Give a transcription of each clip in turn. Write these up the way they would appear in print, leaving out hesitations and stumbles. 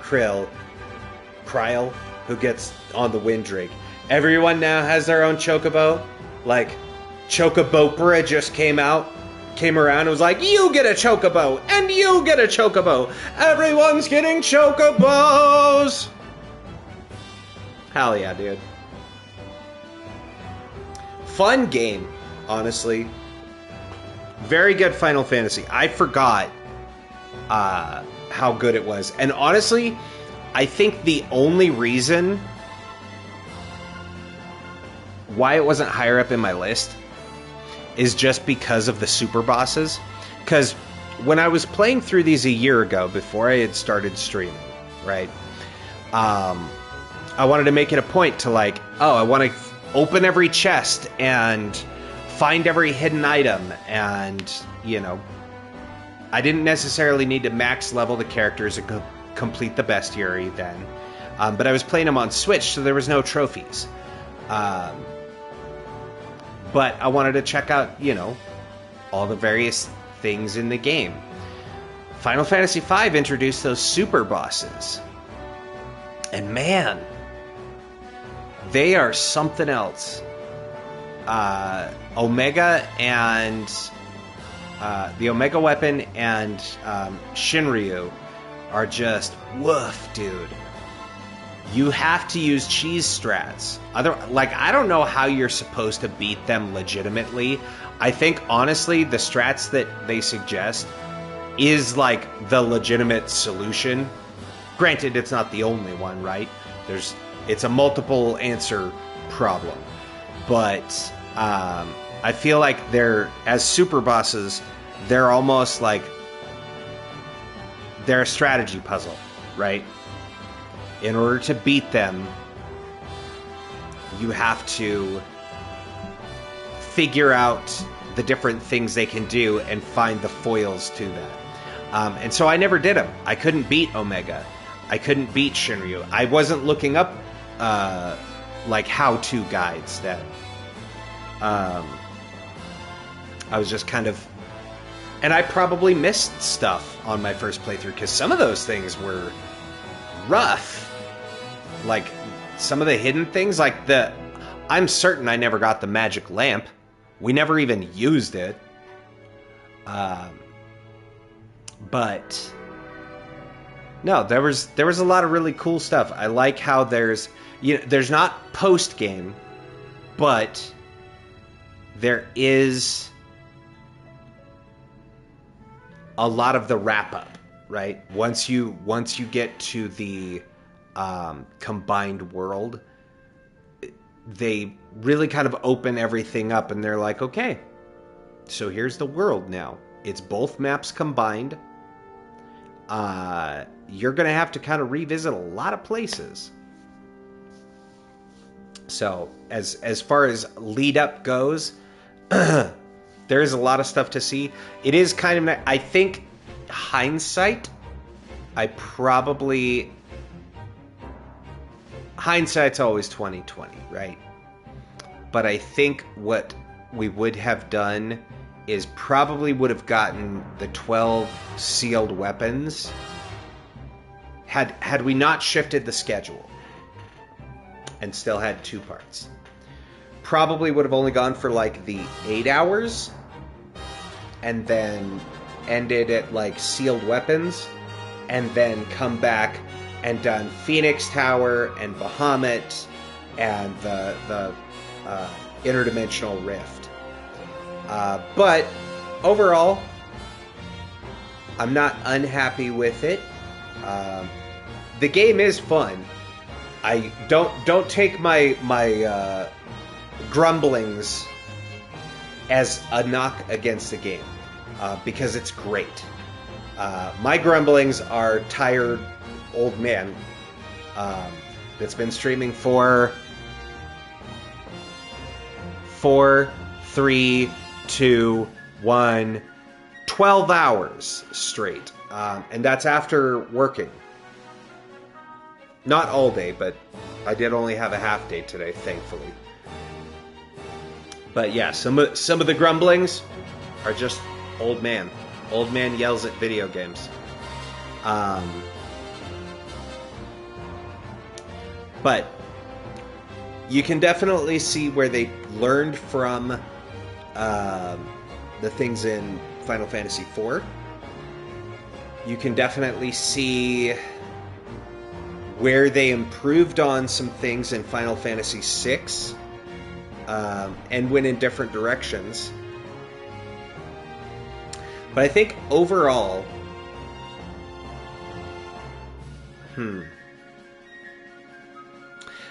Kryl, who gets on the Wind Drake. Everyone now has their own chocobo. Like, Chocobopera just came around and was like, you get a chocobo, and you get a chocobo. Everyone's getting chocobos. Hell yeah, dude. Fun game, honestly. Very good Final Fantasy. I forgot how good it was. And honestly, I think the only reason why it wasn't higher up in my list is just because of the super bosses. Because when I was playing through these a year ago, before I had started streaming, right? I wanted to make it a point to like, oh, I want to open every chest and find every hidden item. And, you know, I didn't necessarily need to max level the characters and complete the bestiary then. But I was playing them on Switch, so there was no trophies. But I wanted to check out, you know, all the various things in the game. Final Fantasy V introduced those super bosses. And man, they are something else. Omega and the Omega weapon and Shinryu are just woof, dude. You have to use cheese strats. I don't know how you're supposed to beat them legitimately. I think, honestly, the strats that they suggest is, like, the legitimate solution. Granted, it's not the only one, right? It's a multiple answer problem. But I feel like as super bosses, they're almost like, they're a strategy puzzle, right? In order to beat them, you have to figure out the different things they can do and find the foils to that. And so I never did them. I couldn't beat Omega. I couldn't beat Shinryu. I wasn't looking up like how-to guides that. I was just kind of... And I probably missed stuff on my first playthrough because some of those things were rough. Like, some of the hidden things, like I'm certain I never got the magic lamp. We never even used it. But no, there was a lot of really cool stuff. I like how there's not post-game, but there is a lot of the wrap-up, right? Once you get to the combined world, they really kind of open everything up, and they're like, okay, so here's the world now. It's both maps combined. You're going to have to kind of revisit a lot of places. So, as far as lead up goes, there is a lot of stuff to see. It is kind of, I think, hindsight's always 20/20, right? But I think what we would have done is probably would have gotten the 12 sealed weapons had we not shifted the schedule and still had 2 parts. Probably would have only gone for like the 8 hours and then ended at like sealed weapons and then come back and done Phoenix Tower and Bahamut and the interdimensional rift. But overall, I'm not unhappy with it. The game is fun. I don't take my grumblings as a knock against the game, because it's great. My grumblings are tired old man that's been streaming for 4, 3, 2, 1, 12 hours straight. And that's after working. Not all day, but I did only have a half day today, thankfully. But yeah, some of the grumblings are just old man. Old man yells at video games. But you can definitely see where they learned from the things in Final Fantasy IV. You can definitely see where they improved on some things in Final Fantasy VI and went in different directions. But I think overall,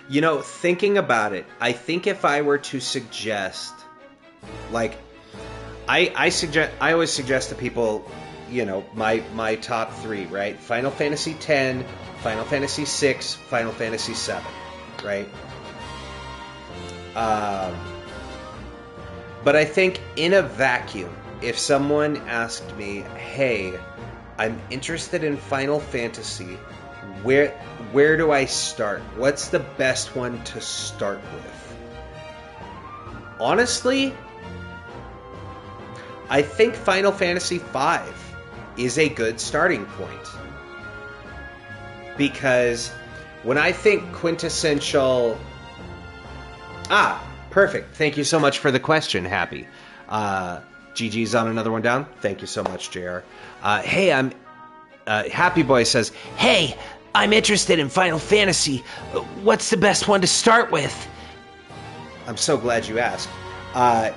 you know, thinking about it, I think if I were to suggest, like, I always suggest to people, you know, my top three, right? Final Fantasy X, Final Fantasy VI, Final Fantasy VII, right? But I think in a vacuum, if someone asked me, hey, I'm interested in Final Fantasy, where do I start? What's the best one to start with? Honestly, I think Final Fantasy V is a good starting point. Because when I think quintessential... perfect. Thank you so much for the question, Happy. GG's on another one down. Thank you so much, JR. Hey, I'm... Happy Boy says, hey, I'm interested in Final Fantasy. What's the best one to start with? I'm so glad you asked.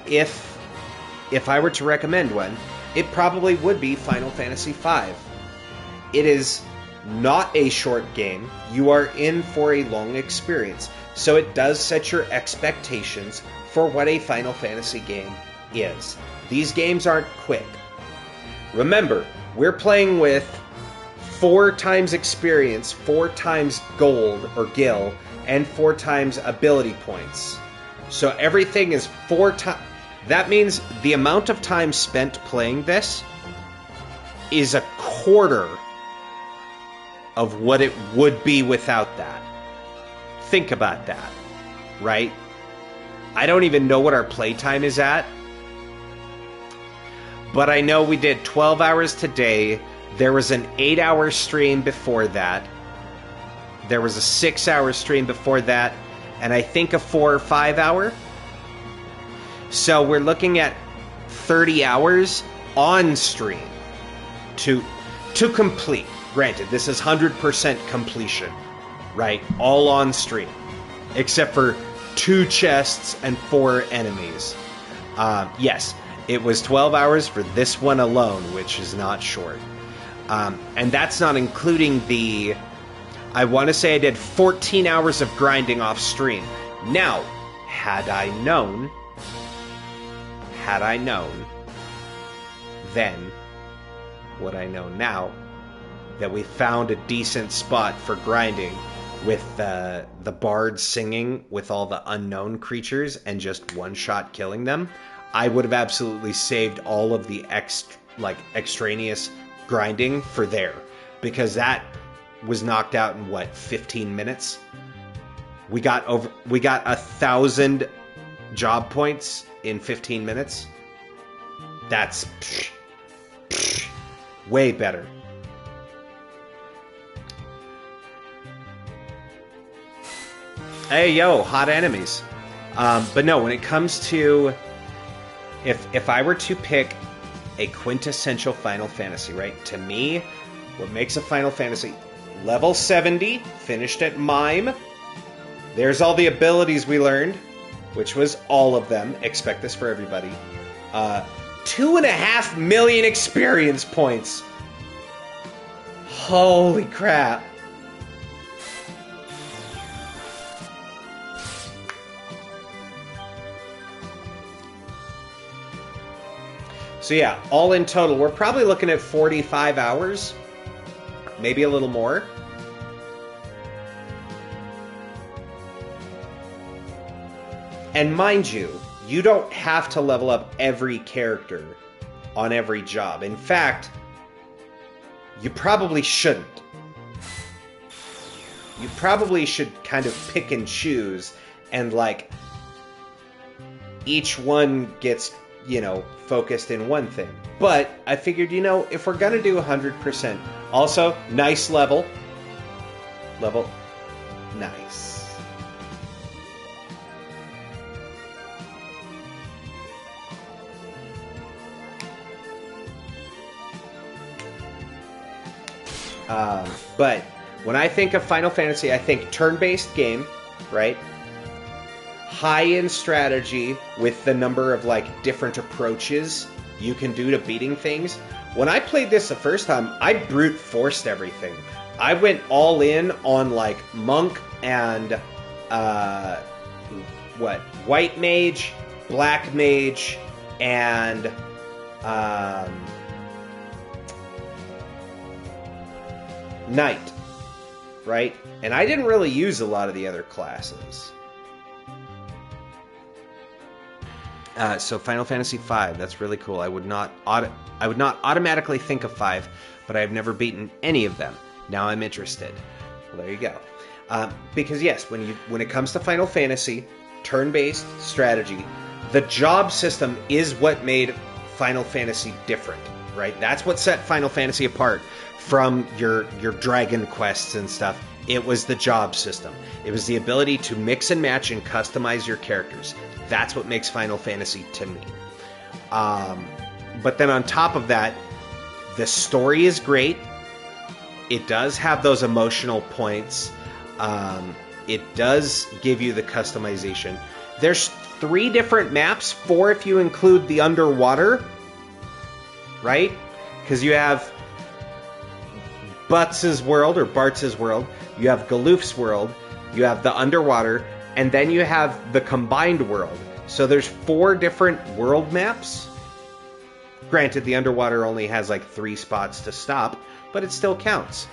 If I were to recommend one, it probably would be Final Fantasy V. It is not a short game. You are in for a long experience. So it does set your expectations for what a Final Fantasy game is. These games aren't quick. Remember, we're playing with 4 times experience, 4 times gold or gil, and 4 times ability points. So everything is 4 times. That means the amount of time spent playing this is a quarter of what it would be without that. Think about that, right? I don't even know what our playtime is at, but I know we did 12 hours today. There was an 8-hour stream before that. There was a 6-hour stream before that, and I think a 4 or 5 hour. So we're looking at 30 hours on stream to complete. Granted, this is 100% completion, right? All on stream, except for 2 chests and 4 enemies. Yes, it was 12 hours for this one alone, which is not short. And that's not including the... I want to say I did 14 hours of grinding off stream. Now, had I known, then what I know now, that we found a decent spot for grinding with the bard singing with all the unknown creatures and just one-shot killing them, I would have absolutely saved all of the extraneous grinding for there, because that was knocked out in 15 minutes. We got 1,000 job points in 15 minutes. That's way better. Hey, yo, hot enemies. But no, when it comes to... If I were to pick a quintessential Final Fantasy, right? To me, what makes a Final Fantasy... Level 70, finished at Mime. There's all the abilities we learned, which was all of them. Expect this for everybody. 2.5 million experience points. Holy crap. So yeah, all in total, we're probably looking at 45 hours. Maybe a little more. And mind you, you don't have to level up every character on every job. In fact, you probably shouldn't. You probably should kind of pick and choose, and like each one gets, you know, focused in one thing. But I figured, you know, if we're gonna do 100%, also nice level, nice. But when I think of Final Fantasy, I think turn-based game, right? High in strategy with the number of like different approaches you can do to beating things. When I played this the first time, I brute forced everything. I went all in on like monk and white mage, black mage, and knight, right? And I didn't really use a lot of the other classes. So Final Fantasy V, that's really cool. I would not automatically think of 5, but I've never beaten any of them. Now I'm interested. Well, there you go. Because yes, when it comes to Final Fantasy, turn-based strategy, the job system is what made Final Fantasy different, right? That's what set Final Fantasy apart from your Dragon quests and stuff. It was the job system. It was the ability to mix and match and customize your characters. That's what makes Final Fantasy to me. But then on top of that, the story is great. It does have those emotional points. It does give you the customization. There's 3 different maps, 4 if you include the underwater, right? Because you have Bartz's world, you have Galoof's world, you have the underwater, and then you have the combined world. So there's 4 different world maps. Granted, the underwater only has like 3 spots to stop, but it still counts.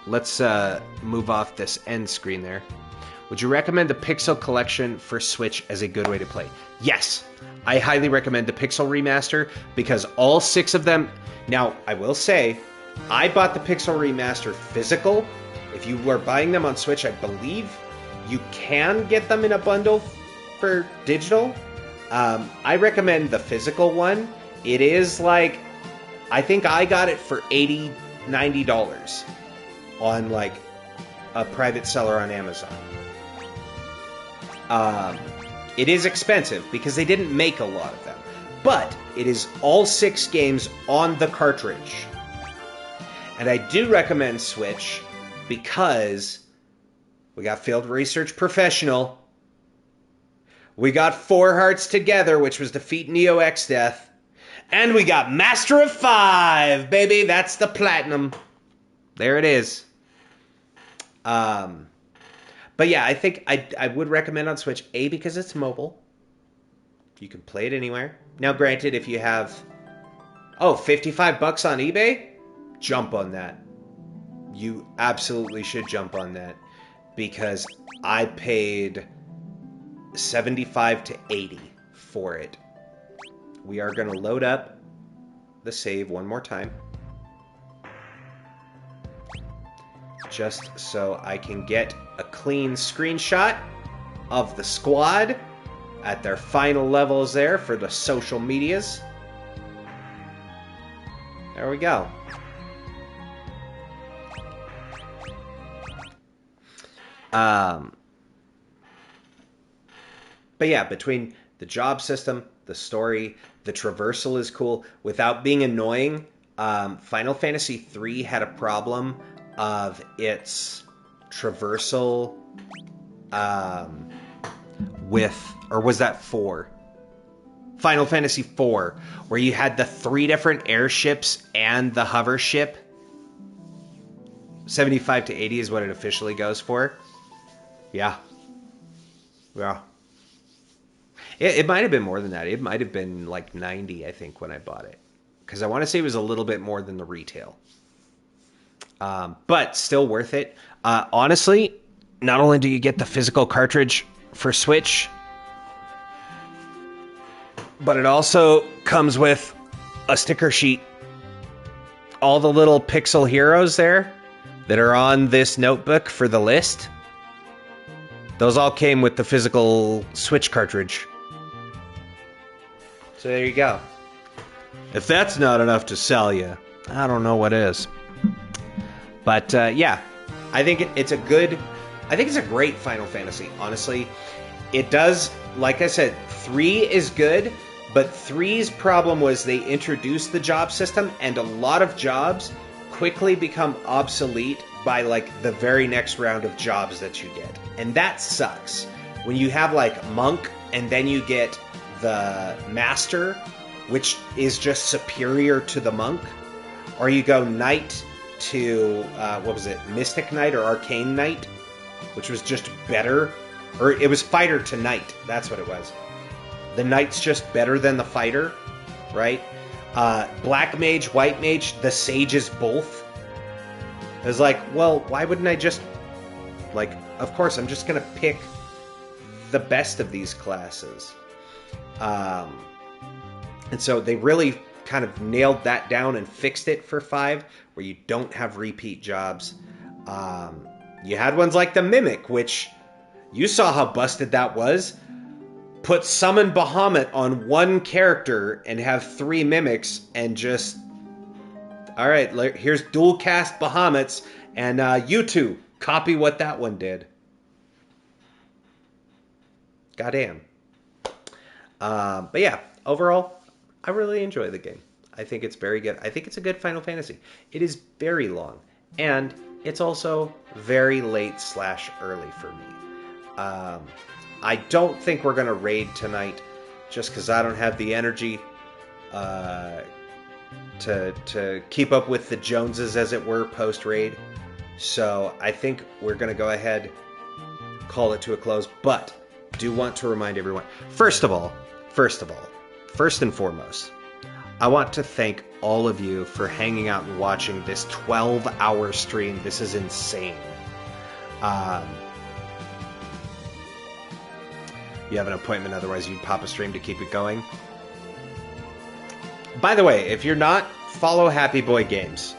Let's move off this end screen there. Would you recommend the Pixel Collection for Switch as a good way to play? Yes, I highly recommend the Pixel Remaster because all 6 of them... Now, I will say, I bought the Pixel Remaster physical. If you were buying them on Switch, I believe you can get them in a bundle for digital. I recommend the physical one. It is like... I think I got it for $80, $90 on like a private seller on Amazon. It is expensive because they didn't make a lot of them, but it is all 6 games on the cartridge. And I do recommend Switch because we got Field Research Professional, we got 4 Hearts Together, which was Defeat Neo X Death, and we got Master of 5, baby. That's the platinum. There it is. But yeah, I think I would recommend on Switch, A, because it's mobile. You can play it anywhere. Now, granted, if you have, $55 on eBay, jump on that. You absolutely should jump on that. Because I paid $75 to $80 for it. We are going to load up the save one more time. Just so I can get a clean screenshot of the squad at their final levels there for the social medias. There we go. But yeah, between the job system, the story, the traversal is cool. Without being annoying, Final Fantasy III had a problem of its traversal or was that 4? Final Fantasy IV, where you had the 3 different airships and the hover ship. 75 to 80 is what it officially goes for. Yeah. It might have been more than that. It might have been like 90, I think, when I bought it. Because I want to say it was a little bit more than the retail. But still worth it. Honestly, not only do you get the physical cartridge for Switch, but it also comes with a sticker sheet. All the little pixel heroes there that are on this notebook for the list, those all came with the physical Switch cartridge. So there you go. If that's not enough to sell you, I don't know what is. But yeah, I think it's a great Final Fantasy. Honestly, it does, like I said, 3 is good, but 3's problem was they introduced the job system, and a lot of jobs quickly become obsolete by like the very next round of jobs that you get. And that sucks. When you have like monk and then you get the master, which is just superior to the monk, or you go knight to what was it, Mystic Knight or Arcane Knight, which was just better, or it was fighter to knight. That's what it was. The knight's just better than the fighter, right? Black mage, white mage, the sage is both. It was like, well, why wouldn't I just, like, of course, I'm just going to pick the best of these classes. And so they really kind of nailed that down and fixed it for 5, where you don't have repeat jobs. You had ones like the Mimic, which you saw how busted that was. Put Summon Bahamut on one character and have 3 Mimics and just... Alright, here's dual cast Bahamuts, and you two, copy what that one did. Goddamn. But yeah, overall, I really enjoy the game. I think it's very good. I think it's a good Final Fantasy. It is very long, and it's also very late/early for me. I don't think we're going to raid tonight, just because I don't have the energy to keep up with the Joneses, as it were, post-raid. So I think we're going to go ahead, call it to a close, but do want to remind everyone, first and foremost, I want to thank all of you for hanging out and watching this 12-hour stream. This is insane. You have an appointment, otherwise you'd pop a stream to keep it going. By the way, if you're not, follow Happy Boy Games.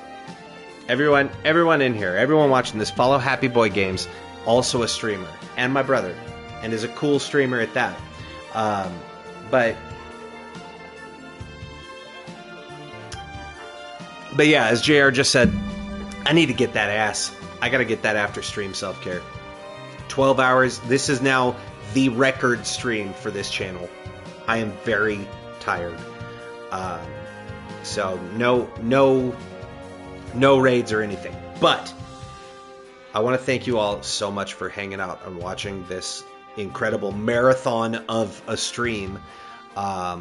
Everyone in here, everyone watching this, follow Happy Boy Games, also a streamer, and my brother, and is a cool streamer at that. But yeah, as JR just said, I need to get that ass. I gotta get that after stream self-care. 12 hours. This is now the record stream for this channel. I am very tired. So no raids or anything. But I want to thank you all so much for hanging out and watching this incredible marathon of a stream. I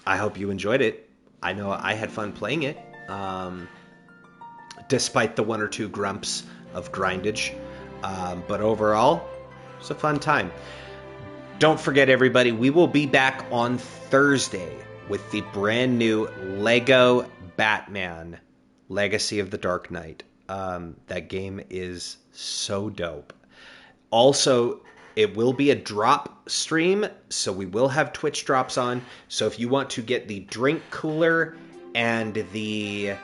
hope you enjoyed it. I know I had fun playing it. Despite the 1 or 2 grumps of grindage. But overall, it's a fun time. Don't forget, everybody, we will be back on Thursday with the brand new Lego Batman Legacy of the Dark Knight. That game is so dope. Also, it will be a drop stream, so we will have Twitch drops on. So if you want to get the drink cooler and the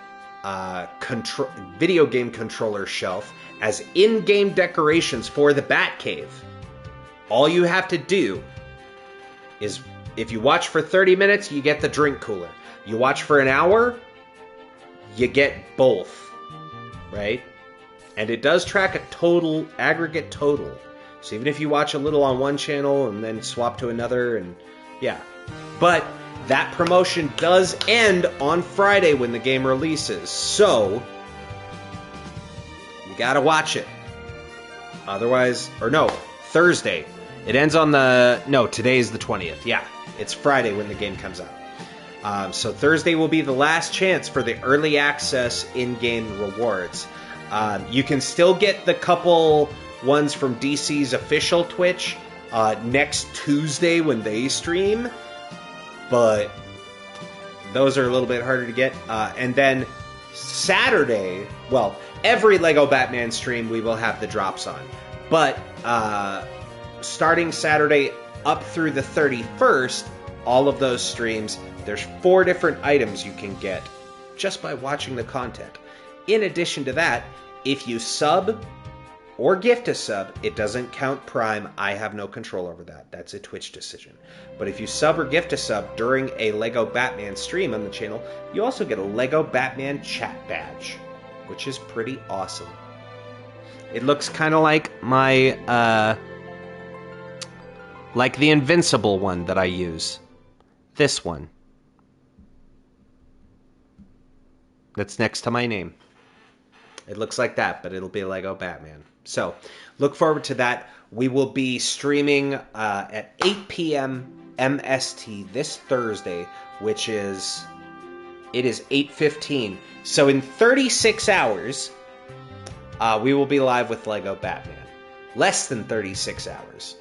video game controller shelf as in-game decorations for the Batcave, all you have to do is, if you watch for 30 minutes, you get the drink cooler. You watch for an hour, you get both, right? And it does track a total, aggregate total. So even if you watch a little on one channel and then swap to another, and yeah. But that promotion does end on Friday when the game releases. So you gotta watch it. Otherwise, or no, Thursday. It ends on today is the 20th. Yeah, it's Friday when the game comes out. So Thursday will be the last chance for the early access in-game rewards. You can still get the couple ones from DC's official Twitch next Tuesday when they stream, but those are a little bit harder to get. And then Saturday, well, every Lego Batman stream we will have the drops on. But starting Saturday up through the 31st, all of those streams, there's 4 different items you can get just by watching the content. In addition to that, if you sub or gift a sub, it doesn't count Prime. I have no control over that. That's a Twitch decision. But if you sub or gift a sub during a Lego Batman stream on the channel, you also get a Lego Batman chat badge, which is pretty awesome. It looks kind of like my, like the Invincible one that I use. This one. that's next to my name. It looks like that, but it'll be Lego Batman. So look forward to that. We will be streaming at 8 p.m. MST this Thursday, which is... It is 8:15. So in 36 hours, we will be live with Lego Batman. Less than 36 hours.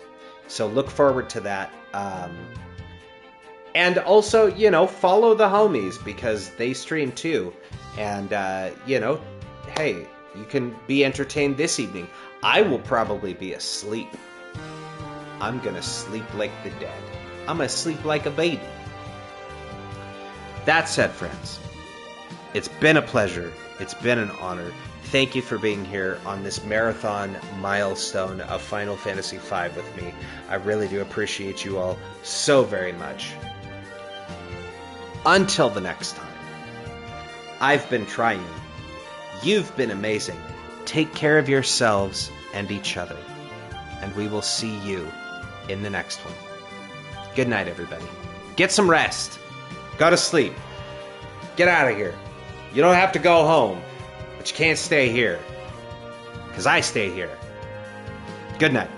So look forward to that. And also, you know, follow the homies because they stream too. And, you know, hey, you can be entertained this evening. I will probably be asleep. I'm going to sleep like the dead. I'm going to sleep like a baby. That said, friends, it's been a pleasure. It's been an honor. Thank you for being here on this marathon milestone of Final Fantasy V with me. I really do appreciate you all so very much. Until the next time, I've been trying. You've been amazing. Take care of yourselves and each other. And we will see you in the next one. Good night, everybody. Get some rest. Go to sleep. Get out of here. You don't have to go home, but you can't stay here. Because I stay here. Good night.